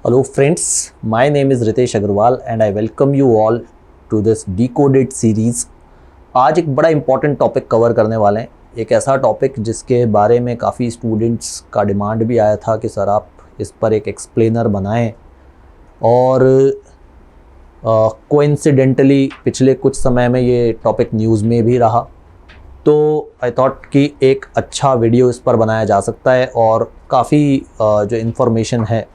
Hello friends, my name is Ritesh Agarwal and I welcome you all to this Decoded series। आज एक बड़ा important topic cover करने वाले हैं। एक ऐसा टॉपिक जिसके बारे में काफ़ी स्टूडेंट्स का डिमांड भी आया था कि सर आप इस पर एक एक्सप्लेनर बनाएं, और कोइंसिडेंटली पिछले कुछ समय में ये टॉपिक न्यूज़ में भी रहा, तो आई थॉट कि एक अच्छा वीडियो इस पर बनाया जा सकता है और काफ़ी जो इन्फॉर्मेशन है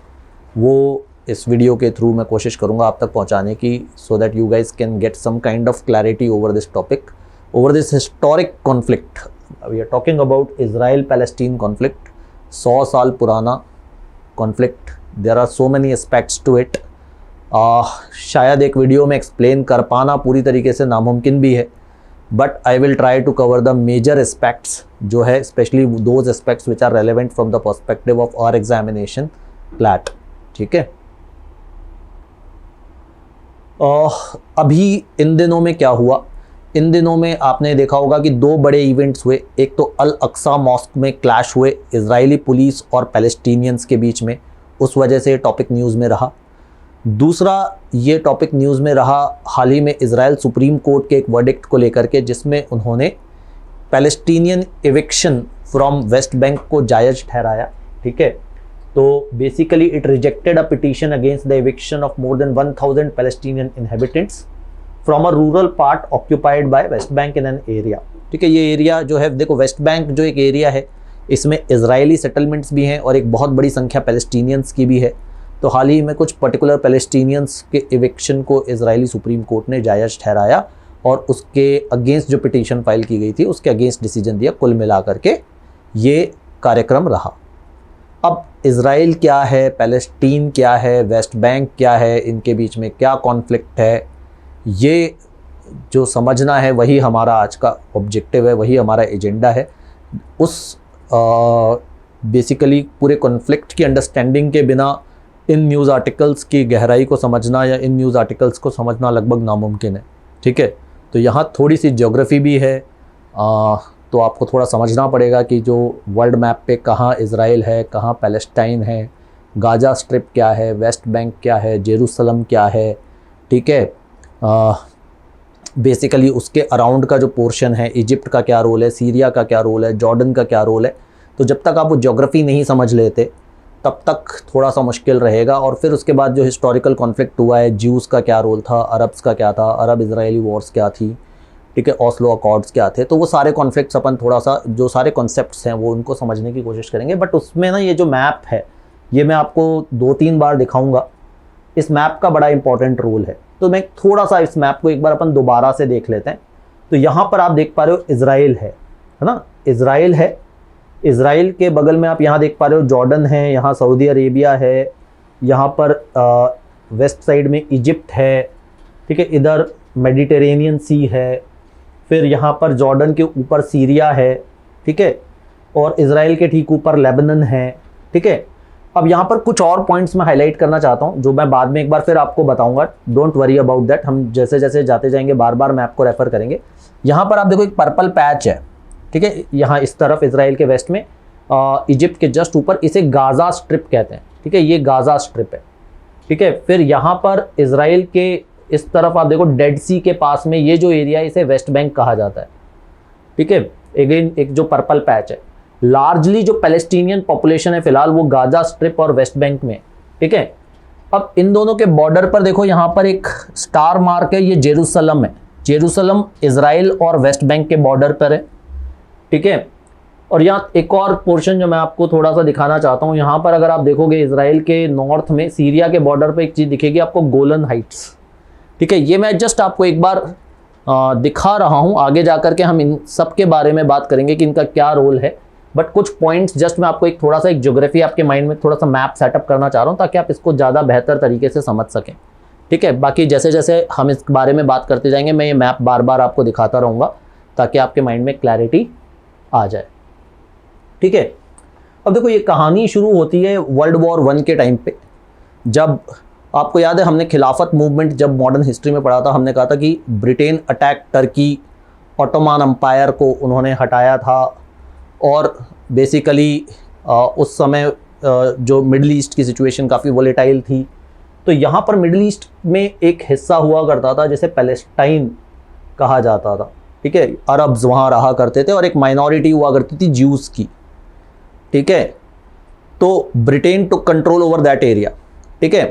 वो इस वीडियो के थ्रू मैं कोशिश करूँगा आप तक पहुँचाने की, so that you guys can get some kind of clarity over this topic, over this historic conflict. We are talking about Israel Palestine conflict, 100 साल पुराना conflict. There are so many aspects to it. शायद एक video में explain कर पाना पूरी तरीके से नामुमकिन भी है, but I will try to cover the major aspects जो है, specially those aspects which are relevant from the perspective of our examination CLAT. ठीक है, अभी इन दिनों में क्या हुआ, इन दिनों में आपने देखा होगा कि दो बड़े इवेंट्स हुए। एक तो अल अक्सा मॉस्क में क्लैश हुए इजरायली पुलिस और पैलेस्टीनियंस के बीच में, उस वजह से ये टॉपिक न्यूज़ में रहा। दूसरा ये टॉपिक न्यूज़ में रहा हाल ही में इजराइल सुप्रीम कोर्ट के एक वर्डिक्ट को लेकर के, जिसमें उन्होंने Palestinian eviction from West Bank को जायज़ ठहराया। ठीक है, तो basically it rejected a petition against the eviction of more than 1000 Palestinian inhabitants from a rural part occupied by West Bank in an area. ठीक है, ये एरिया जो है, देखो वेस्ट बैंक जो एक एरिया है, इसमें इजरायली सेटलमेंट्स भी हैं और एक बहुत बड़ी संख्या पैलेस्टीनियंस की भी है। तो हाल ही में कुछ पर्टिकुलर पैलेस्टीनियंस के एविक्शन को इजरायली सुप्रीम कोर्ट ने जायज़ ठहराया और उसके अगेंस्ट जो पिटीशन फाइल की गई थी उसके अगेंस्ट डिसीजन दिया। कुल मिलाकर के ये कार्यक्रम रहा। अब इज़राइल क्या है, पैलेस्टीन क्या है, वेस्ट बैंक क्या है, इनके बीच में क्या कॉन्फ्लिक्ट है, ये जो समझना है वही हमारा आज का ऑब्जेक्टिव है, वही हमारा एजेंडा है। उस बेसिकली पूरे कॉन्फ्लिक्ट की अंडरस्टैंडिंग के बिना इन न्यूज़ आर्टिकल्स की गहराई को समझना या इन न्यूज़ आर्टिकल्स को समझना लगभग नामुमकिन है। ठीक है, तो यहाँ थोड़ी सी ज्योग्राफी भी है, तो आपको थोड़ा समझना पड़ेगा कि जो वर्ल्ड मैप पे कहाँ इज़राइल है, कहाँ पैलेस्टाइन है, गाजा स्ट्रिप क्या है, वेस्ट बैंक क्या है, जेरूसलम क्या है। ठीक है, बेसिकली उसके अराउंड का जो पोर्शन है, इजिप्ट का क्या रोल है, सीरिया का क्या रोल है, जॉर्डन का क्या रोल है। तो जब तक आप वो ज्योग्राफी नहीं समझ लेते तब तक थोड़ा सा मुश्किल रहेगा। और फिर उसके बाद जो हिस्टोरिकल कॉन्फ्लिक्ट हुआ है, ज्यूज़ का क्या रोल था, अरब्स का क्या था, अरब इज़राइली वॉर्स क्या थी, ठीक है, ऑस्लो अकॉर्ड्स क्या थे, तो वो सारे कॉन्फ्लिक्ट्स अपन थोड़ा सा जो सारे कॉन्सेप्ट्स हैं वो उनको समझने की कोशिश करेंगे। बट उसमें ना ये जो मैप है ये मैं आपको 2-3 बार दिखाऊंगा। इस मैप का बड़ा इंपॉर्टेंट रोल है, तो मैं थोड़ा सा इस मैप को एक बार अपन दोबारा से देख लेते हैं। तो यहाँ पर आप देख पा रहे हो इज़राइल है ना, इज़राइल है। इज़राइल के बगल में आप यहाँ देख पा रहे हो जॉर्डन है, यहाँ सऊदी अरेबिया है, यहाँ पर वेस्ट साइड में इजिप्ट है। ठीक है, इधर मेडिटेरेनियन सी है, फिर यहाँ पर जॉर्डन के ऊपर सीरिया है। ठीक है, और इज़राइल के ठीक ऊपर लेबनान है। ठीक है, अब यहाँ पर कुछ और पॉइंट्स मैं हाईलाइट करना चाहता हूँ जो मैं बाद में एक बार फिर आपको बताऊँगा। डोंट वरी अबाउट दैट, हम जैसे जैसे जाते जाएंगे बार बार मैप को रेफर करेंगे। यहाँ पर आप देखो एक पर्पल पैच है। ठीक है, यहाँ इस तरफ इज़राइल के वेस्ट में इजिप्ट के जस्ट ऊपर, इसे गाज़ा स्ट्रिप कहते हैं। ठीक है, ये गाज़ा स्ट्रिप है। ठीक है, फिर यहाँ पर इज़राइल के इस तरफ आप देखो डेड सी के पास में ये जो एरिया है इसे वेस्ट बैंक कहा जाता है। ठीक है, अगेन एक जो पर्पल पैच है, लार्जली जो पैलेस्टीनियन पॉपुलेशन है फिलहाल वो गाजा स्ट्रिप और वेस्ट बैंक में। ठीक है, अब इन दोनों के बॉर्डर पर देखो यहाँ पर एक स्टार मार्क है, ये जेरूसलम है। जेरूसलम इज़राइल और वेस्ट बैंक के बॉर्डर पर है। ठीक है, और यहाँ एक और पोर्शन जो मैं आपको थोड़ा सा दिखाना चाहता हूँ, यहाँ पर अगर आप देखोगे इज़राइल के नॉर्थ में सीरिया के बॉर्डर पर एक चीज़ दिखेगी आपको, गोलन हाइट्स। ठीक है, ये मैं जस्ट आपको एक बार दिखा रहा हूँ, आगे जाकर के हम इन सब के बारे में बात करेंगे कि इनका क्या रोल है। बट कुछ पॉइंट्स जस्ट मैं आपको एक थोड़ा सा एक ज्योग्राफी आपके माइंड में थोड़ा सा मैप सेटअप करना चाह रहा हूँ ताकि आप इसको ज़्यादा बेहतर तरीके से समझ सकें। ठीक है, बाकी जैसे जैसे हम इस बारे में बात करते जाएंगे मैं ये मैप बार बार आपको दिखाता रहूँगा ताकि आपके माइंड में क्लैरिटी आ जाए। ठीक है, अब देखो ये कहानी शुरू होती है वर्ल्ड वॉर 1 के टाइम पे। जब आपको याद है हमने खिलाफत मूवमेंट जब मॉडर्न हिस्ट्री में पढ़ा था, हमने कहा था कि Britain attack Turkey, Ottoman empire को उन्होंने हटाया था और बेसिकली उस समय जो मिडल ईस्ट की सिचुएशन काफ़ी वोलेटाइल थी। तो यहाँ पर मिडल ईस्ट में एक हिस्सा हुआ करता था जिसे पैलेस्टाइन कहा जाता था, ठीक है। अरब्स वहाँ रहा करते थे और एक माइनॉरिटी हुआ करती थी ज्यूज़ की, ठीक है। तो Britain took control over that area, ठीक है।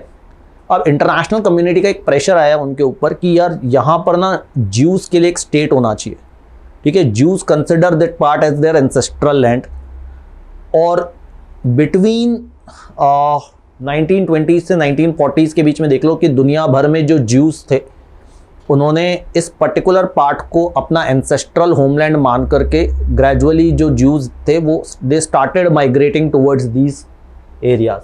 अब इंटरनेशनल कम्युनिटी का एक प्रेशर आया उनके ऊपर कि यार यहाँ पर ना ज्यूज़ के लिए एक स्टेट होना चाहिए, ठीक है। Jews consider that part as their ancestral land. और बिटवीन 1920 से 1940 के बीच में देख लो कि दुनिया भर में जो ज्यूज़ थे उन्होंने इस पर्टिकुलर पार्ट को अपना एंसेस्ट्रल होमलैंड मान करके ग्रेजुअली जो ज्यूज़ थे वो they started migrating towards these areas.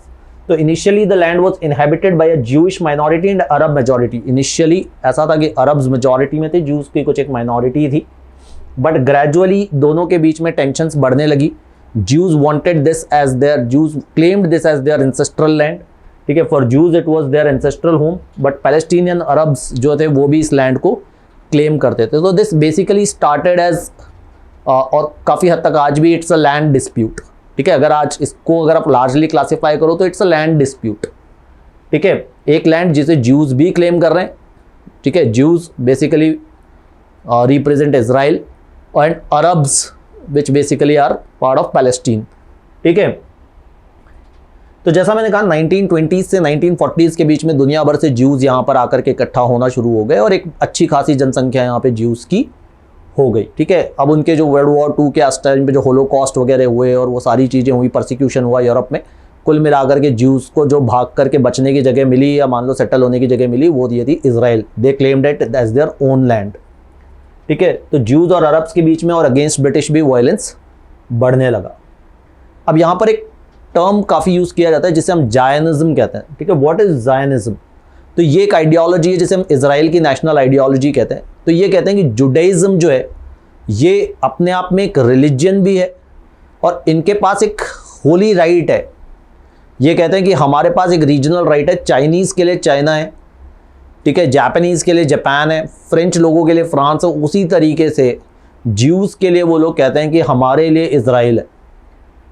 तो initially the land was inhabited by a Jewish minority and Arab majority. Initially ऐसा था कि अरब्स मेजॉरिटी में थे, ज्यूज़ की कुछ एक माइनॉरिटी थी, बट ग्रेजुअली दोनों के बीच में टेंशन्स बढ़ने लगी। Jews wanted this as their, Jews claimed this as their ancestral land, ठीक है। For Jews it was their ancestral home, but Palestinian Arabs जो थे वो भी इस लैंड को क्लेम करते थे। तो दिस बेसिकली स्टार्टेड एज और काफ़ी हद तक आज भी इट्स अ लैंड डिस्प्यूट, ठीक है। अगर आज इसको अगर आप लार्जली क्लासीफाई करो तो इट्स अ लैंड डिस्प्यूट, ठीक है। एक लैंड जिसे ज्यूज़ भी क्लेम कर रहे हैं, ठीक है। Jews basically represent Israel and Arabs which basically are part of Palestine, ठीक है। तो जैसा मैंने कहा 1920 से 1940 के बीच में दुनिया भर से ज्यूज़ यहाँ पर आकर के इकट्ठा होना शुरू हो गए और एक अच्छी खासी जनसंख्या यहाँ पे ज्यूज़ की हो गई, ठीक है। अब उनके जो वर्ल्ड वॉर 2 के टाइम पे जो होलोकॉस्ट वगैरह हुए और वो सारी चीज़ें हुई, परसिक्यूशन हुआ यूरोप में, कुल मिलाकर के ज्यूज़ को जो भाग करके बचने की जगह मिली या मान लो सेटल होने की जगह मिली वो ये थी Israel. They claimed it as their own land, ठीक है। तो ज्यूज़ और अरब्स के बीच में और अगेंस्ट ब्रिटिश भी वायलेंस बढ़ने लगा। अब यहाँ पर एक टर्म काफ़ी यूज़ किया जाता है जिसे हम जायनिज्म कहते हैं, ठीक है। What is Zionism? तो ये एक आइडियोलॉजी है जिसे हम इजराइल की नेशनल आइडियोलॉजी कहते हैं। तो ये कहते हैं कि जुडाइज़म जो है ये अपने आप में एक रिलीजन भी है और इनके पास एक होली राइट है। ये कहते हैं कि हमारे पास एक रीजनल राइट है, चाइनीज़ के लिए चाइना है, ठीक है, जापानीज़ के लिए जापान है, फ्रेंच लोगों के लिए फ्रांस है। उसी तरीके से ज्यूज़ के लिए वो लोग कहते हैं कि हमारे लिए इजराइल है।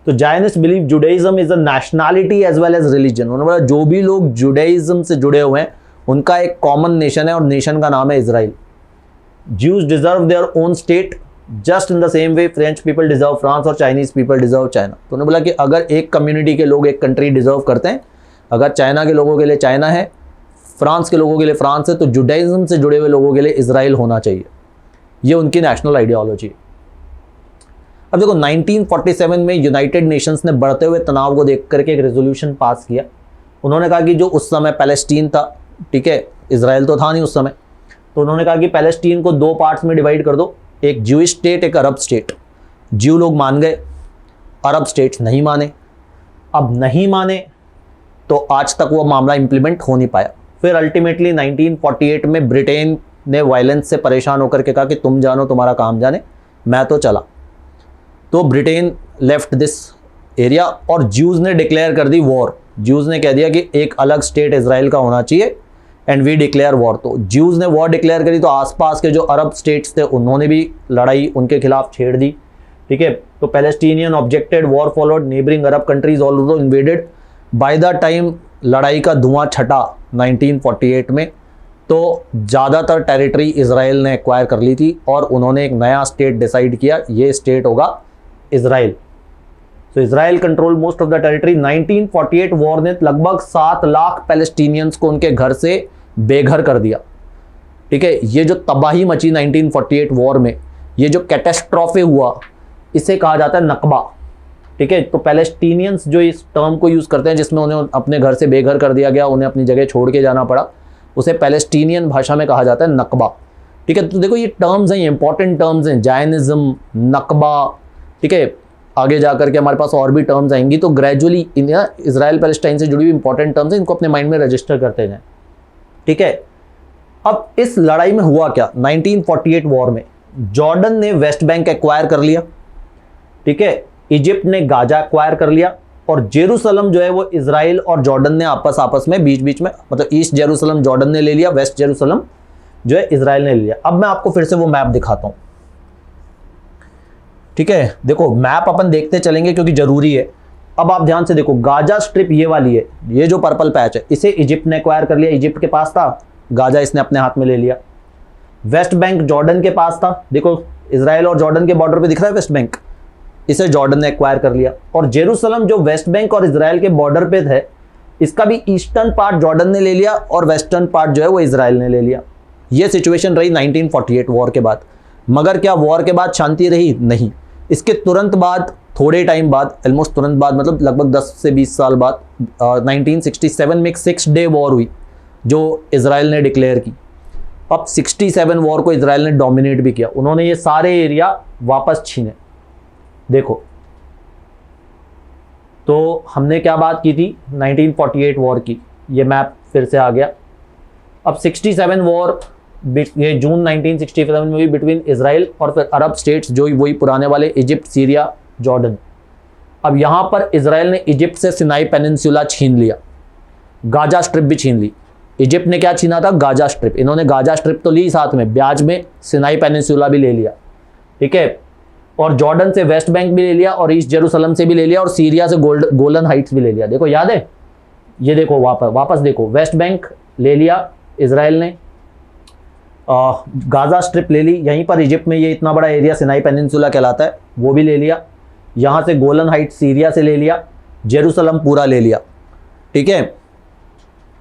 तो Zionist believe Judaism is a nationality as well as religion. उन्होंने बोला जो भी लोग जुडाइज्म से जुड़े हुए हैं उनका एक कॉमन नेशन है और नेशन का नाम है Israel. Jews deserve their own state just in the same way French people deserve France और चाइनीज पीपल डिजर्व चाइना। तो उन्होंने बोला कि अगर एक कम्युनिटी के लोग एक कंट्री डिजर्व करते हैं, अगर चाइना के लोगों के लिए चाइना है, फ्रांस के लोगों के लिए फ्रांस है, तो जुडाइज्म से जुड़े हुए लोगों के लिए इजराइल होना चाहिए। ये उनकी नेशनल आइडियोलॉजी। अब देखो 1947 में यूनाइटेड नेशंस ने बढ़ते हुए तनाव को देख करके एक रेजोल्यूशन पास किया। उन्होंने कहा कि जो उस समय पैलेस्टीन था, ठीक है, इजराइल तो था नहीं उस समय, तो उन्होंने कहा कि पैलेस्टीन को 2 पार्ट्स में डिवाइड कर दो, एक ज्यूइश स्टेट, एक अरब स्टेट। ज्यू लोग मान गए, अरब स्टेट्स नहीं माने। अब नहीं माने तो आज तक वो मामला इंप्लीमेंट हो नहीं पाया। फिर अल्टीमेटली 1948 में ब्रिटेन ने वायलेंस से परेशान होकर के कहा कि तुम जानो तुम्हारा काम जाने, मैं तो चला। तो ब्रिटेन लेफ्ट दिस एरिया और ज्यूज़ ने डिक्लेयर कर दी वॉर। ज्यूज़ ने कह दिया कि एक अलग स्टेट इजराइल का होना चाहिए एंड वी डिक्लेयर वॉर। तो ज्यूज़ ने वॉर डिक्लेयर करी तो आसपास के जो अरब स्टेट्स थे उन्होंने भी लड़ाई उनके खिलाफ छेड़ दी, ठीक है। तो Palestinian objected, war followed, neighbouring Arab countries also invaded. By the time लड़ाई का धुआं छटा 1948 में, तो ज़्यादातर टेरिटरी इजराइल ने एक्वायर कर ली थी और उन्होंने एक नया स्टेट डिसाइड किया, ये स्टेट होगा इजराइल। तो Israel control most of the territory. 1948 war ने लगभग 7 लाख पैलेस्टीनियंस को उनके घर से बेघर कर दिया, ठीक है। ये जो तबाही मची 1948 वॉर में, ये जो कैटेस्ट्रॉफे हुआ, इसे कहा जाता है नकबा, ठीक है। तो पैलेस्टीनियंस जो इस टर्म को यूज़ करते हैं जिसमें उन्हें अपने घर से बेघर कर दिया गया, उन्हें अपनी जगह छोड़ के जाना पड़ा, उसे पैलेस्टीनियन भाषा में कहा जाता है नकबा, ठीक है। तो देखो ये टर्म्स हैं, इंपॉर्टेंट टर्म्स हैं, जायनिज्म, नकबा, ठीक है। आगे जाकर के हमारे पास और भी टर्म्स आएंगी। तो ग्रेजुअली इजराइल पैलेस्टाइन से जुड़ी हुई इंपॉर्टेंट टर्म्स हैं, इनको अपने माइंड में रजिस्टर करते जाएं, ठीक है। अब इस लड़ाई में हुआ क्या? 1948 वॉर में जॉर्डन ने वेस्ट बैंक एक्वायर कर लिया, ठीक है। इजिप्ट ने गाजा एक्वायर कर लिया और जेरूसलम जो है वो इजराइल और जॉर्डन ने आपस में बीच में, मतलब ईस्ट जेरूसलम जॉर्डन ने ले लिया, वेस्ट जेरूसलम जो है इजराइल ने ले लिया। अब मैं आपको फिर से वो मैप दिखाता हूं, ठीक है। देखो मैप अपन देखते चलेंगे क्योंकि जरूरी है। अब आप ध्यान से देखो, गाजा स्ट्रिप ये वाली है, ये जो पर्पल पैच है, इसे इजिप्ट ने एक्वायर कर लिया, इजिप्ट के पास था, गाजा इसने अपने हाथ में ले लिया। वेस्ट बैंक जॉर्डन के पास था, देखो इजराइल और जॉर्डन के बॉर्डर पे दिख रहा है वेस्ट बैंक, इसे जॉर्डन ने एक्वायर कर लिया। और जेरूसलम जो वेस्ट बैंक और इजराइल के बॉर्डर पे थे, इसका भी ईस्टर्न पार्ट जॉर्डन ने ले लिया और वेस्टर्न पार्ट जो है वो इजराइल ने ले लिया। ये सिचुएशन रही 1948 वॉर के बाद। मगर क्या वॉर के बाद शांति रही? नहीं। इसके तुरंत बाद, थोड़े टाइम बाद, ऑलमोस्ट तुरंत बाद, मतलब लगभग 10 से 20 साल बाद 1967 में एक 6 डे वॉर हुई जो इजराइल ने डिक्लेयर की। अब 67 वॉर को इजराइल ने डोमिनेट भी किया, उन्होंने ये सारे एरिया वापस छीने। देखो, तो हमने क्या बात की थी 1948 वॉर की, ये मैप फिर से आ गया। अब 67 वॉर ये जून 1967 में हुई बिटवीन इजराइल और फिर अरब स्टेट्स, जो वही पुराने वाले इजिप्ट, सीरिया, जॉर्डन। अब यहां पर इजराइल ने इजिप्ट से सिनाई पेनिनसुला छीन लिया, गाजा स्ट्रिप भी छीन ली। इजिप्ट ने क्या छीना था? Gaza strip. इन्होंने गाजा स्ट्रिप तो ली, साथ में ब्याज में सिनाई पेनिनसुला भी ले लिया, ठीक है। और जॉर्डन से वेस्ट बैंक भी ले लिया और ईस्ट जेरूसलम से भी ले लिया और सीरिया से गोलन हाइट्स भी ले लिया। देखो याद है, ये देखो वापस देखो, वेस्ट बैंक ले लिया इजराइल ने, गाजा स्ट्रिप ले ली, यहीं पर इजिप्ट में ये इतना बड़ा एरिया सिनाई पेनिनसुला कहलाता है वो भी ले लिया, यहाँ से गोलन हाइट सीरिया से ले लिया, जेरूसलम पूरा ले लिया, ठीक है।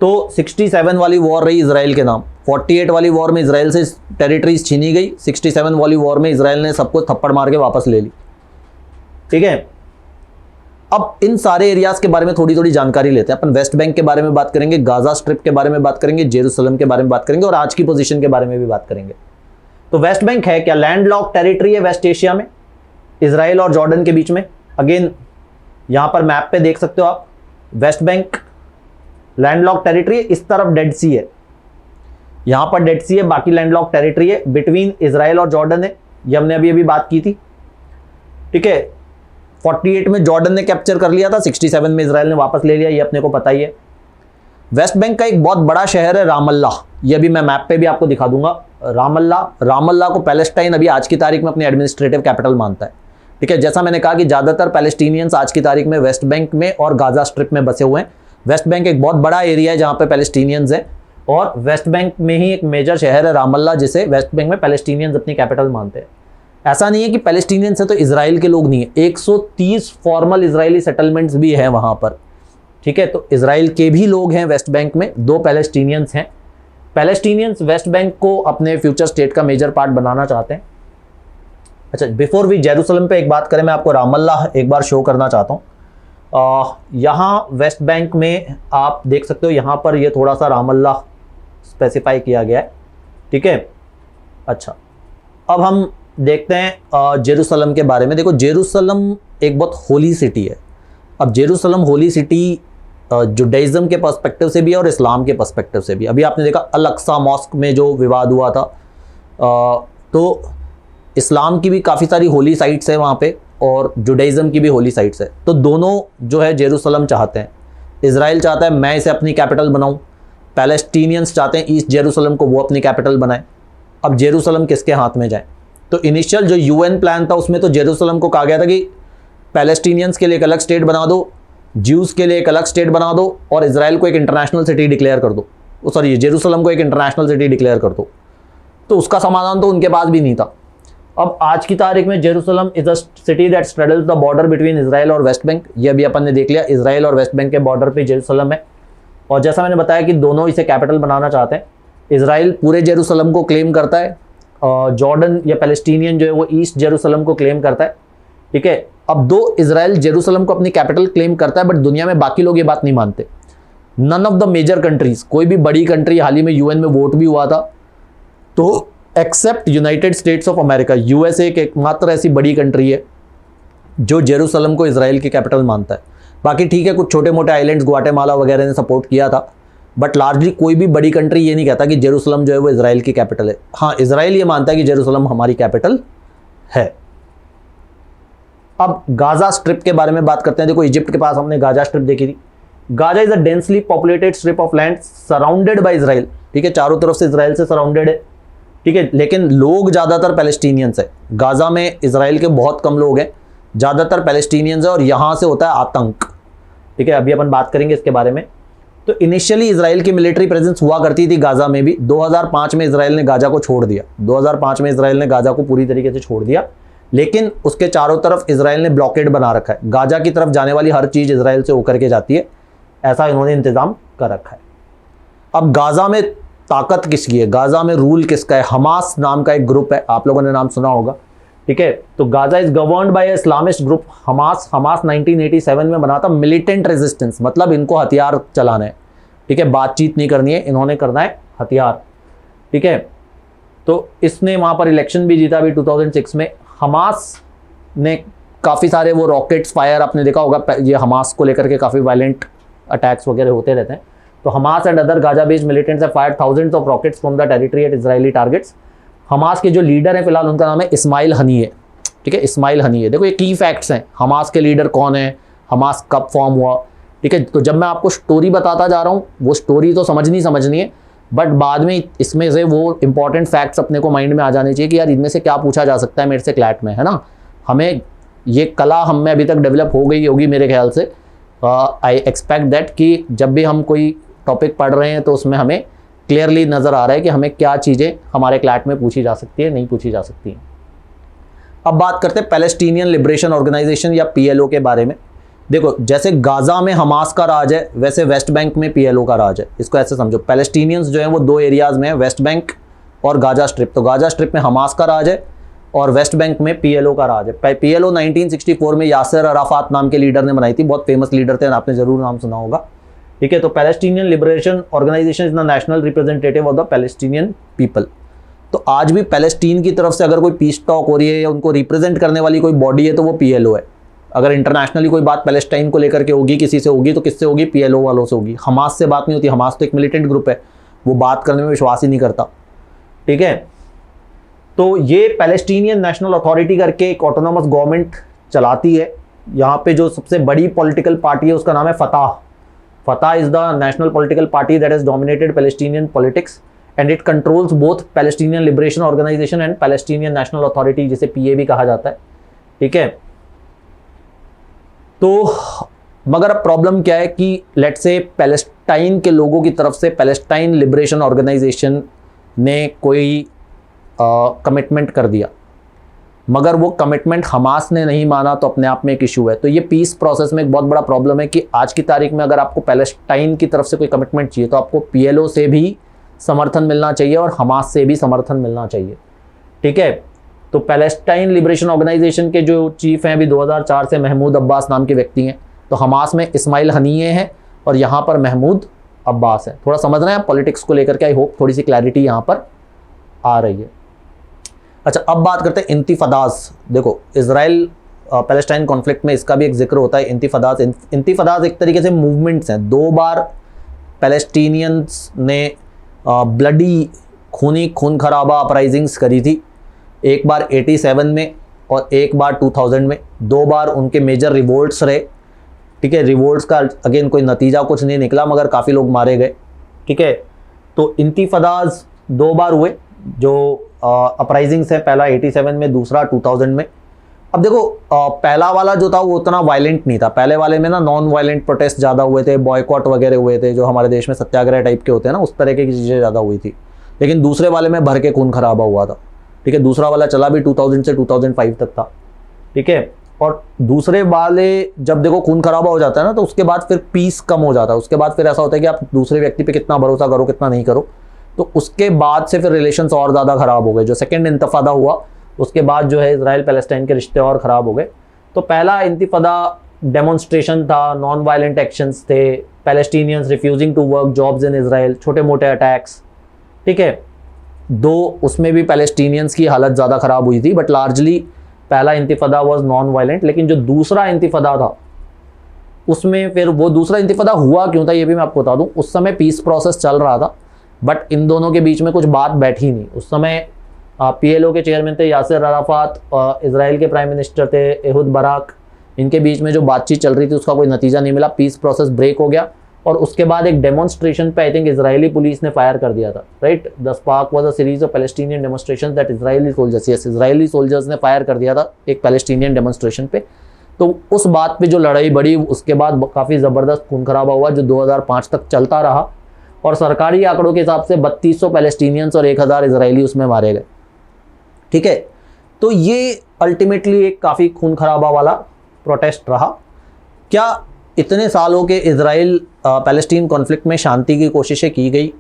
तो 67 वाली वॉर रही इजराइल के नाम। 48 वाली वॉर में इजराइल से टेरिटरीज छीनी गई, 67 वाली वॉर में इजराइल ने सबको थप्पड़ मार के वापस ले ली, ठीक है। अब इन सारे एरियाज के बारे में थोड़ी थोड़ी जानकारी लेते हैं। अपन वेस्ट बैंक के बारे में बात करेंगे, गाजा स्ट्रिप के बारे में बात करेंगे, जेरूसलम के बारे में बात करेंगे और आज की पोजीशन के बारे में भी बात करेंगे। तो वेस्ट बैंक है क्या? लैंड लॉक टेरिटरी है वेस्ट एशिया में, इजराइल और जॉर्डन के बीच में। अगेन यहां पर मैप पे देख सकते हो आप, West Bank land lock territory है, इस तरफ डेड सी है, यहां पर डेड सी है, बाकी लैंड लॉक टेरिटरी है, बिटवीन इजराइल और जॉर्डन है, ये हमने अभी बात की थी, ठीक है। 48 में जॉर्डन ने कैप्चर कर लिया था, 67 में इजराइल ने वापस ले लिया, ये अपने को पता ही है। वेस्ट बैंक का एक बहुत बड़ा शहर है रामल्ला, ये भी मैं मैप पे भी आपको दिखा दूंगा। रामल्ला को पैलेस्टाइन अभी आज की तारीख में अपनी एडमिनिस्ट्रेटिव कैपिटल मानता है, ठीक है। जैसा मैंने कहा कि ज्यादातर पैलेस्टीनियंस आज की तारीख में वेस्ट बैंक में और गाजा स्ट्रिप में बसे हुए हैं। वेस्ट बैंक एक बहुत बड़ा एरिया है जहां पे पैलेस्टीनियंस हैं और वेस्ट बैंक में ही एक मेजर शहर है रामल्ला, जिसे वेस्ट बैंक में पैलेस्टीनियंस अपनी कैपिटल मानते हैं। ऐसा नहीं है कि पैलेस्टीनियंस है तो इजराइल के लोग नहीं है, 130 फॉर्मल इजरायली सेटलमेंट्स भी हैं वहां पर, ठीक है। तो इजराइल के भी लोग हैं वेस्ट बैंक में, 2 पैलेस्टीनियंस हैं। पैलेस्टीनियंस वेस्ट बैंक को अपने फ्यूचर स्टेट का मेजर पार्ट बनाना चाहते हैं। अच्छा, बिफोर वी जेरूसलम पे एक बात करें, मैं आपको रामल्ला एक बार शो करना चाहता हूँ। यहाँ वेस्ट बैंक में आप देख सकते हो, यहाँ पर ये थोड़ा सा रामल्ला स्पेसिफाई किया गया है, ठीक है। अच्छा, अब हम देखते हैं जेरूसलम के बारे में। देखो, जेरूसलम एक बहुत होली सिटी है। अब जेरूसलम होली सिटी जुडाइज्म के पर्सपेक्टिव से भी है और इस्लाम के पर्सपेक्टिव से भी। अभी आपने देखा अल-अक्सा मॉस्क में जो विवाद हुआ था, तो इस्लाम की भी काफ़ी सारी होली साइट्स है वहाँ पे और जुडाइज्म की भी होली साइट्स है। तो दोनों जो है जेरूसलम चाहते हैं। इजराइल चाहता है मैं इसे अपनी कैपिटल बनाऊँ, पैलेस्टीनियंस चाहते हैं ईस्ट जेरूसलम को वो अपनी कैपिटल बनाए। अब जेरूसलम किसके हाथ में जाए? तो इनिशियल जो यूएन प्लान था उसमें तो जेरूसलम को कहा गया था कि पैलेस्टीनियंस के लिए एक अलग स्टेट बना दो, ज्यूज़ के लिए एक अलग स्टेट बना दो और इजराइल को एक इंटरनेशनल सिटी डिक्लेयर कर दो, सॉरी जेरूसलम को एक इंटरनेशनल सिटी डिक्लेयर कर दो। तो उसका समाधान तो उनके पास भी नहीं था। अब आज की तारीख में Jerusalem is a city that straddles the border between Israel और वेस्ट बैंक। ये अभी अपन ने देख लिया, इजराइल और वेस्ट बैंक के बॉर्डर पे जेरूसलम है। और जैसा मैंने बताया कि दोनों इसे कैपिटल बनाना चाहते हैं। इजराइल पूरे जेरूसलम को क्लेम करता है, जॉर्डन या पैलेस्टीनियन जो है वो ईस्ट जेरूसलम को क्लेम करता है, ठीक है। अब दो इजराइल जेरूसलम को अपनी कैपिटल क्लेम करता है, बट दुनिया में बाकी लोग ये बात नहीं मानते। None of the major countries, कोई भी बड़ी कंट्री, हाल ही में यूएन में वोट भी हुआ था, तो except United States of America, USA एक एकमात्र ऐसी बड़ी कंट्री है जो जेरूसलम को इजराइल की कैपिटल मानता है। बाकी ठीक है, कुछ छोटे मोटे आइलैंड्स ग्वाटेमाला वगैरह ने सपोर्ट किया था, बट लार्जली कोई भी बड़ी कंट्री ये नहीं कहता कि जेरूसलम जो है वो इजराइल की कैपिटल है। हाँ, इजराइल ये मानता है कि जेरूसलम हमारी कैपिटल है। अब गाजा स्ट्रिप के बारे में बात करते हैं। देखो, इजिप्ट के पास हमने गाजा स्ट्रिप देखी थी। Gaza is a densely populated strip of land surrounded by Israel, ठीक है, चारों तरफ से इजराइल से सराउंडेड है, ठीक है, लेकिन लोग ज़्यादातर पैलेस्टीनियंस है। गाजा में इजराइल के बहुत कम लोग हैं, ज़्यादातर पैलेस्टीनियंस है और यहाँ से होता है आतंक। ठीक है, अभी अपन बात करेंगे इसके बारे में। तो इनिशियली इजराइल की मिलिट्री प्रेजेंस हुआ करती थी गाजा में भी। 2005 में इजराइल ने गाजा को छोड़ दिया, 2005 में इजराइल ने गाजा को पूरी तरीके से छोड़ दिया, लेकिन उसके चारों तरफ इजराइल ने ब्लॉकेड बना रखा है। गाजा की तरफ जाने वाली हर चीज़ इजराइल से होकर के जाती है, ऐसा इन्होंने इंतज़ाम कर रखा है। अब गाजा में ताकत किसकी है, गाजा में रूल किसका है? हमास नाम का एक ग्रुप है, आप लोगों ने नाम सुना होगा। ठीक है, तो Gaza is governed bye Islamist group Hamas. Hamas 1987 में बना था। मिलिटेंट रेजिस्टेंस मतलब इनको हथियार चलाना है। ठीक है, बातचीत नहीं करनी है, इन्होंने करना है हथियार। ठीक है, तो इसने वहाँ पर इलेक्शन भी जीता अभी 2006 में। हमास ने काफ़ी सारे वो रॉकेट्स फायर, आपने देखा होगा, ये हमास को लेकर के काफ़ी वायलेंट अटैक्स वगैरह होते रहते हैं। तो Hamas and other Gaza based militants have fired thousands of rockets from the territory at Israeli targets. Hamas के जो लीडर हैं फिलहाल, उनका नाम है इस्माइल हनीए। ठीक है, इस्माइल हनीए। देखो ये की फैक्ट्स हैं, हमास के लीडर कौन है, हमास कब फॉर्म हुआ। ठीक है, तो जब मैं आपको स्टोरी बताता जा रहा हूँ, वो स्टोरी तो समझनी है, बट बाद में इसमें से वो इंपॉर्टेंट फैक्ट्स अपने को माइंड में आ जाने चाहिए कि यार इनमें से क्या पूछा जा सकता है मेरे से क्लैट में, है ना। हमें ये कला हम में अभी तक डेवलप हो गई होगी मेरे ख्याल से। आई एक्सपेक्ट दैट कि जब भी हम कोई टॉपिक पढ़ रहे हैं तो उसमें हमें क्लियरली नज़र आ रहा है कि हमें क्या चीज़ें हमारे क्लैट में पूछी जा सकती है, नहीं पूछी जा सकती हैं। अब बात करते हैं पैलेस्टीनियन लिबरेशन ऑर्गेनाइजेशन या पीएलओ के बारे में। देखो, जैसे गाजा में हमास का राज है, वैसे वेस्ट बैंक में पीएलओ का राज है। इसको ऐसे समझो, पैलेस्टीनियंस जो है वो दो एरियाज़ में है, वेस्ट बैंक और गाजा स्ट्रिप। तो गाजा स्ट्रिप में हमास का राज है और वेस्ट बैंक में पीएलओ का राज है। पीएलओ 1964 में यासिर अराफात नाम के लीडर ने बनाई थी, बहुत फेमस लीडर थे, आपने जरूर नाम सुना होगा। ठीक है, तो Palestinian Liberation Organisation is the national representative of the Palestinian people. तो आज भी पैलेस्टीन की तरफ से अगर कोई पीस टॉक हो रही है या उनको रिप्रेजेंट करने वाली कोई बॉडी है तो वो पीएलओ है। अगर इंटरनेशनली कोई बात पैलेस्टाइन को लेकर के होगी, किसी से होगी, तो किससे होगी? पीएलओ वालों से होगी। हमास से बात नहीं होती, हमास तो एक मिलिटेंट ग्रुप है, वो बात करने में विश्वास ही नहीं करता। ठीक है, तो ये पैलेस्टीनियन नेशनल अथॉरिटी करके एक ऑटोनोमस गवर्नमेंट चलाती है। यहाँ पे जो सबसे बड़ी पॉलिटिकल पार्टी है उसका नाम है Fatah. Fatah is the national political party that has dominated Palestinian politics and it controls both Palestinian Liberation Organisation and Palestinian National Authority, जिसे पीए भी कहा जाता है। ठीक है, तो मगर अब प्रॉब्लम क्या है कि लेट्स से पैलेस्टाइन के लोगों की तरफ से पैलेस्टाइन लिबरेशन ऑर्गेनाइजेशन ने कोई कमिटमेंट कर दिया, मगर वो कमिटमेंट हमास ने नहीं माना, तो अपने आप में एक इशू है। तो ये पीस प्रोसेस में एक बहुत बड़ा प्रॉब्लम है कि आज की तारीख में अगर आपको पैलेस्टाइन की तरफ से कोई कमिटमेंट चाहिए तो आपको पीएलओ से भी समर्थन मिलना चाहिए और हमास से भी समर्थन मिलना चाहिए। ठीक है, तो पैलेस्टाइन लिबरेशन ऑर्गेनाइजेशन के जो चीफ हैं अभी 2004 से महमूद अब्बास नाम के व्यक्ति हैं। तो हमास में इस्माइल हनीए हैं और यहाँ पर महमूद अब्बास है। थोड़ा समझ रहे हैं पॉलिटिक्स को लेकर के, आई होप थोड़ी सी क्लैरिटी यहाँ पर आ रही है। अच्छा, अब बात करते हैं इंतिफादास। देखो, इजराइल पैलेस्टाइन कॉन्फ्लिक्ट में इसका भी एक जिक्र होता है, इंतिफादास। इंतिफादास एक तरीके से मूवमेंट्स हैं। दो बार पैलेस्टीनियंस ने ब्लडी खून खराबा अपराइजिंग्स करी थी, एक बार 87 में और एक बार 2000 में। दो बार उनके मेजर रिवोल्ट्स रहे। ठीक है, रिवोल्ट्स का अगेन कोई नतीजा कुछ नहीं निकला, मगर काफ़ी लोग मारे गए। ठीक है, तो इंतिफादास दो बार हुए जो अपराइजिंग्स है, पहला 87 में, दूसरा 2000 में। अब देखो, पहला वाला जो था वो उतना वायलेंट नहीं था। पहले वाले में ना नॉन वायलेंट प्रोटेस्ट ज़्यादा हुए थे, बॉयकॉट वगैरह हुए थे, जो हमारे देश में सत्याग्रह टाइप के होते हैं ना, उस तरह की चीज़ें ज़्यादा हुई थी। लेकिन दूसरे वाले में भर के खून खराबा हुआ था। ठीक है, दूसरा वाला चला भी 2000 से 2005 तक था। ठीक है, और दूसरे वाले जब देखो खून खराबा हो जाता है ना, तो उसके बाद फिर पीस कम हो जाता है। उसके बाद फिर ऐसा होता है कि आप दूसरे व्यक्ति पे कितना भरोसा करो, कितना नहीं करो। तो उसके बाद से फिर रिलेशंस और ज़्यादा ख़राब हो गए। जो सेकेंड इंतफादा हुआ उसके बाद जो है इजराइल पैलेस्टाइन के रिश्ते और ख़राब हो गए। तो पहला इंतिफादा डेमोन्स्ट्रेशन था, नॉन वायलेंट एक्शंस थे, Palestinians refusing to work jobs in Israel, छोटे मोटे अटैक्स। ठीक है, दो उसमें भी पैलेस्टीनियंस की हालत ज़्यादा ख़राब हुई थी, बट लार्जली पहला इंतिफादा वाज नॉन वायलेंट। लेकिन जो दूसरा इंतिफादा था उसमें फिर वो दूसरा इंतिफादा हुआ क्यों था ये भी मैं आपको बता दूं। उस समय पीस प्रोसेस चल रहा था, बट इन दोनों के बीच में कुछ बात बैठी नहीं। उस समय पीएलओ के चेयरमैन थे यासिर अराफात, इजराइल के प्राइम मिनिस्टर थे एहुद बाराक। इनके बीच में जो बातचीत चल रही थी उसका कोई नतीजा नहीं मिला, पीस प्रोसेस ब्रेक हो गया। और उसके बाद एक डेमोन्स्ट्रेशन पे आई थिंक इजरायली पुलिस ने फायर कर दिया था, right. The spark was a series of Palestinian demonstrations that Israeli soldiers, yes, Israeli soldiers ने फायर कर दिया था एक पैलेस्टीनियन डेमोन्स्ट्रेशन पे, तो उस बात पे जो लड़ाई बढ़ी उसके बाद काफ़ी ज़बरदस्त खून खराबा हुआ जो 2005 तक चलता रहा, और सरकारी आंकड़ों के हिसाब से 3200 पैलेस्टीनियंस और 1000 इजरायली उसमें मारे गए। ठीक है, तो ये अल्टीमेटली एक काफ़ी खून खराबा वाला प्रोटेस्ट रहा। क्या इतने सालों के इजराइल पैलेस्टीन कॉन्फ्लिक्ट में शांति की कोशिशें की गई?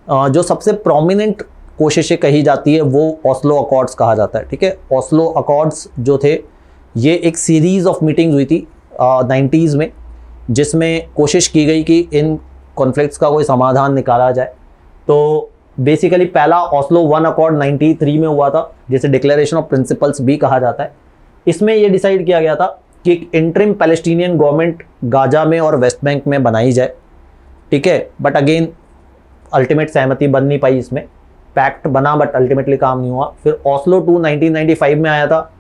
जो सबसे प्रोमिनेंट कोशिशें कही जाती है वो ओस्लो अकॉर्ड्स कहा जाता है। ठीक है, ओस्लो अकॉर्ड्स जो थे ये एक सीरीज़ ऑफ मीटिंग्स हुई थी 90s में, जिसमें कोशिश की गई कि इन कॉन्फ्लिक्ट्स का कोई समाधान निकाला जाए। तो बेसिकली पहला ओस्लो 1 अकॉर्ड 93 में हुआ था, जिसे डिक्लेरेशन ऑफ प्रिंसिपल्स भी कहा जाता है। इसमें यह डिसाइड किया गया था कि एक इंटरिम पैलेस्टीनियन गवर्नमेंट गाजा में और वेस्ट बैंक में बनाई जाए। ठीक है, बट अगेन अल्टीमेट सहमति बन नहीं पाई, इसमें पैक्ट बना बट अल्टीमेटली काम नहीं हुआ। फिर ओस्लो 2 1995 में आया था,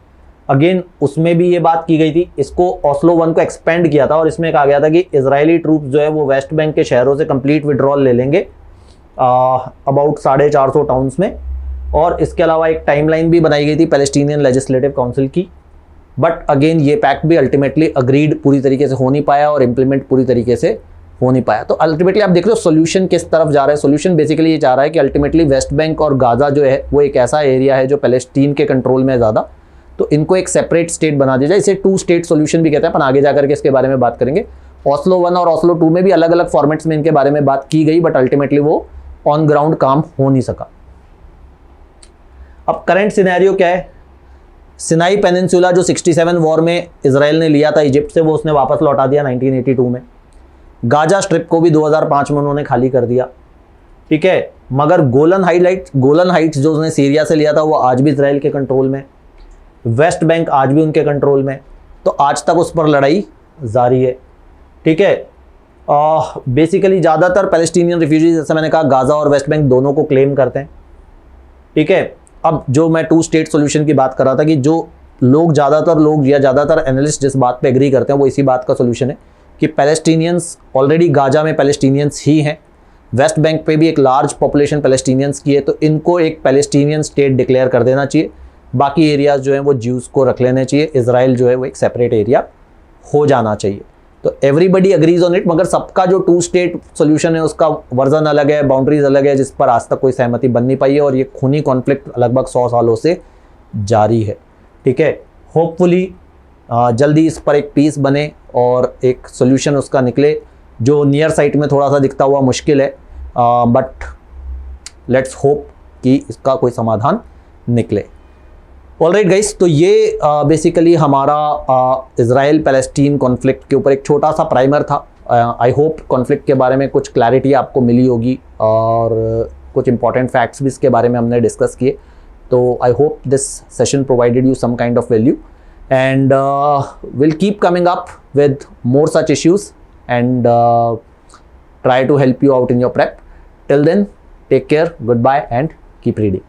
अगेन उसमें भी ये बात की गई थी। इसको ओस्लो 1 को एक्सपेंड किया था और इसमें कहा गया था कि इजरायली ट्रूप्स जो है वो वेस्ट बैंक के शहरों से कंप्लीट विड्रॉल ले लेंगे अबाउट 450 टाउन्स में, और इसके अलावा एक टाइमलाइन भी बनाई गई थी पैलेस्टीनियन लेजिस्लेटिव काउंसिल की। बट अगेन ये पैक्ट भी अल्टीमेटली अग्रीड पूरी तरीके से हो नहीं पाया और इम्प्लीमेंट पूरी तरीके से हो नहीं पाया। तो अल्टीमेटली आप देख रहे हो सोल्यूशन किस तरफ जा रहा है। सोल्यूशन बेसिकली ये चाह रहा है कि अल्टीमेटली वेस्ट बैंक और गाजा जो है वो एक ऐसा एरिया है जो पैलेस्टीन के कंट्रोल में है ज़्यादा, तो इनको एक सेपरेट स्टेट बना दिया जाए। इसे 2 स्टेट सोल्यूशन भी कहते हैं, अपन आगे जाकर के इसके बारे में बात करेंगे। ओस्लो 1 और ओस्लो 2 में भी अलग अलग फॉर्मेट्स में इनके बारे में बात की गई, बट अल्टीमेटली वो ऑन ग्राउंड काम हो नहीं सका। अब करंट सिनेरियो क्या है? सिनाई पेनिनसुला जो 67 वॉर में इसराइल ने लिया था इजिप्ट से, वो उसने वापस लौटा दिया 1982 में। गाजा स्ट्रिप को भी 2005 में उन्होंने खाली कर दिया। ठीक है, मगर गोलन हाइट्स जो उसने सीरिया से लिया था वो आज भी इसराइल के कंट्रोल में, वेस्ट बैंक आज भी उनके कंट्रोल में, तो आज तक उस पर लड़ाई जारी है। ठीक है, बेसिकली ज़्यादातर पैलेस्टीनियन रिफ्यूजीज, जैसे मैंने कहा, गाजा और वेस्ट बैंक दोनों को क्लेम करते हैं। ठीक है, अब जो मैं 2 स्टेट सोल्यूशन की बात कर रहा था कि जो ज़्यादातर लोग या ज़्यादातर एनालिस्ट जिस बात पे एग्री करते हैं वो इसी बात का सोल्यूशन है कि पैलेस्टीनियंस ऑलरेडी गाजा में पैलेस्टीनियंस ही हैं, वेस्ट बैंक पे भी एक लार्ज पॉपुलेशन पैलेस्टीनियंस की है, तो इनको एक पैलेस्टीनियन स्टेट डिक्लेयर कर देना चाहिए। बाकी एरियाज़ जो हैं वो ज्यूज़ को रख लेने चाहिए, इसराइल जो है वो एक सेपरेट एरिया हो जाना चाहिए। तो एवरीबडी अग्रीज ऑन इट, मगर सबका जो 2 स्टेट सोल्यूशन है उसका वर्जन अलग है, बाउंड्रीज अलग है, जिस पर आज तक कोई सहमति बन नहीं पाई है, और ये खूनी कॉन्फ्लिक्ट लगभग 100 सालों से जारी है। ठीक है, होपफुली जल्दी इस पर एक पीस बने और एक सोल्यूशन उसका निकले, जो नियर साइट में थोड़ा सा दिखता हुआ मुश्किल है, बट लेट्स होप कि इसका कोई समाधान निकले। ऑलराइट गाइस, तो ये बेसिकली हमारा इजराइल पैलेस्टीन कॉन्फ्लिक्ट के ऊपर एक छोटा सा प्राइमर था। आई होप कॉन्फ्लिक्ट के बारे में कुछ क्लैरिटी आपको मिली होगी और कुछ इंपॉर्टेंट फैक्ट्स भी इसके बारे में हमने डिस्कस किए। तो I hope this session provided you some kind of value, and we'll keep coming up with more such issues and try to help you out in your prep. Till then, take care, goodbye, and keep reading.